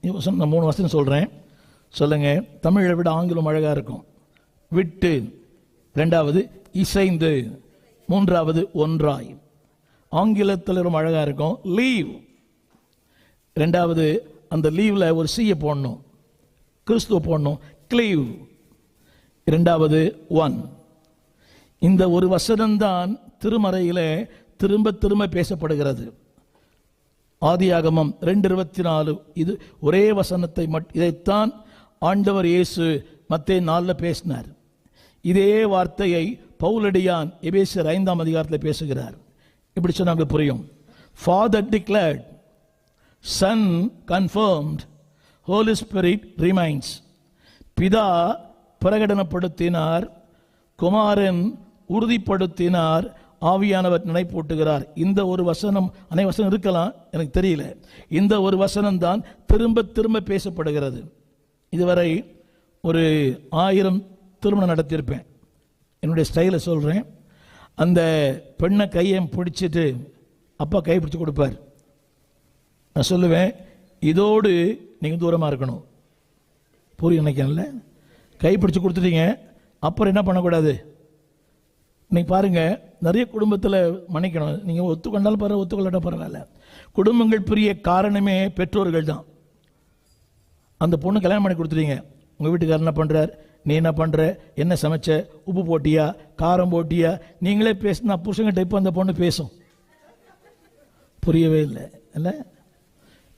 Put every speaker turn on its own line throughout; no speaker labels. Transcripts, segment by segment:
நான் 3 வசனம் சொல்கிறேன், சொல்லுங்க. தமிழை விட ஆங்கிலம் அழகாக இருக்கும். விட்டு, 2வது இசைந்து, 3வது ஒன்றாய். ஆங்கிலத்தில் ரொம்ப அழகாக இருக்கும். லீவ், 2வது அந்த லீவில் ஒரு சீயை போடணும், கிறிஸ்துவ போடணும். கிளீவ், 2வது ஒன். இந்த ஒரு வசனம்தான் திருமறையில் திரும்ப திரும்ப பேசப்படுகிறது. ஆதியாகமம் 2:24. இது ஒரே வசனத்தை இதைத்தான் ஆண்டவர் இயேசு மத்தேயு 4 பேசினார். இதே வார்த்தையை பவுலடியான் எபேசியர் 5ஆம் அதிகாரத்தில் பேசுகிறார். இப்படி சொன்னாங்க புரியும். Father declared, Son confirmed, Holy Spirit remains. பிதா பிரகடனப்படுத்தினார், குமாரன் உறுதிப்படுத்தினார், ஆவியானவர் நினைப்பூட்டுகிறார். இந்த ஒரு வசனம், அனை வசனம் இருக்கலாம், எனக்கு தெரியல. இந்த ஒரு வசனம் தான் திரும்ப திரும்ப பேசப்படுகிறது. இதுவரை ஒரு 1000 திருமணம் நடத்தியிருப்பேன். என்னுடைய ஸ்டைலை சொல்கிறேன். அந்த பெண்ணை கையை பிடிச்சிட்டு அப்பா கை பிடிச்சி கொடுப்பார். நான் சொல்லுவேன், இதோடு நீங்கள் தூரமாக இருக்கணும். புரியும் நினைக்கிறேன்ல? கை பிடிச்சி கொடுத்துட்டீங்க, அப்புறம் என்ன பண்ணக்கூடாது? நீங்கள் பாருங்கள், நிறைய குடும்பத்தில் மன்னிக்கணும், நீங்கள் ஒத்துக்கொண்டாலும் பரவாயில்ல, ஒத்துக்கொள்ளாட்ட பரவாயில்ல. குடும்பங்கள் பிரிய காரணமே பெற்றோர்கள் தான். அந்த பொண்ணு கல்யாணம் பண்ணி கொடுத்துட்டீங்க, உங்கள் வீட்டுக்காரர் என்ன பண்ணுறார், நீ என்ன பண்ணுற, என்ன சமைச்ச, உப்பு போட்டியா, காரம் போட்டியா, நீங்களே பேசினா புருஷங்கிட்ட இப்போ அந்த பொண்ணு பேசும். புரியவே இல்லை இல்லை?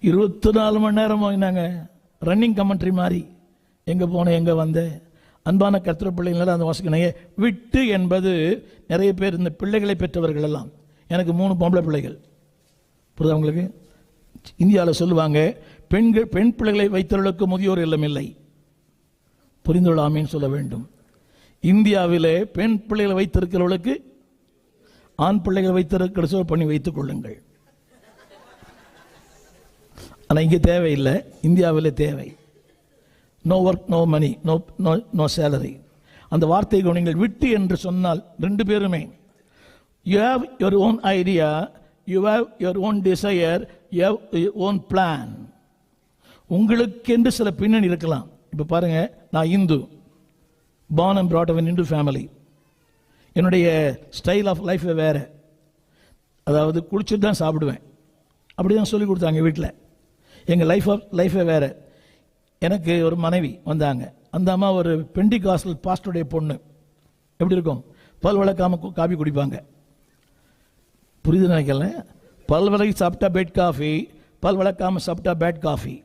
24 மணி நேரமும் நாங்கள் ரன்னிங் கமெண்ட்ரி மாதிரி, எங்கே போனேன், எங்கே வந்தேன். அன்பான கர்த்தர் பிள்ளைங்களெல்லாம் அந்த வாசிக்கணையே. விட்டு என்பது நிறைய பேர், இந்த பிள்ளைகளை பெற்றவர்கள் எல்லாம், எனக்கு 3 பொம்பளை பிள்ளைகள், புரியுதா உங்களுக்கு? இந்தியாவில் சொல்லுவாங்க, பெண் பிள்ளைகளை வைத்தவர்களுக்கு முதியோர் இல்லம் இல்லை. புரிந்துள்ளாமேன்னு சொல்ல வேண்டும். இந்தியாவிலே பெண் பிள்ளைகளை வைத்திருக்கிறவர்களுக்கு ஆண் பிள்ளைகளை வைத்திருக்கிற பண்ணி வைத்துக் கொள்ளுங்கள். ஆனால் இங்கே தேவையில்லை, இந்தியாவில் தேவை. No work, no money, no salary. அந்த வார்த்தைக்கு நீங்கள் விட்டு என்று சொன்னால் 2 பேருமே, you have your own idea, you have your own desire, you have your own plan. உங்களுக்கென்று சில பின்னணி இருக்கலாம். இப்போ பாருங்கள், நான் Hindu, born and brought up in Hindu family. என்னுடைய ஸ்டைல் ஆஃப் லைஃப் வேறு. அதாவது குளிச்சுட்டு தான் சாப்பிடுவேன், அப்படி தான் சொல்லி கொடுத்தாங்க வீட்டில். எங்கள் லைஃபே வேறு. எனக்கு ஒரு மனைவி வந்தாங்க. அந்த அம்மா ஒரு பெண்டிகாஸ்டல் பாஸ்டருடைய பொண்ணு. எப்படி இருக்கும்? பல் விளக்காமல் காஃபி குடிப்பாங்க. புரியுது நினைக்கல? பல் விளக்கி சாப்பிட்டா பெட் காஃபி, பல் விளக்காமல் சாப்பிட்டா பேட் காஃபி.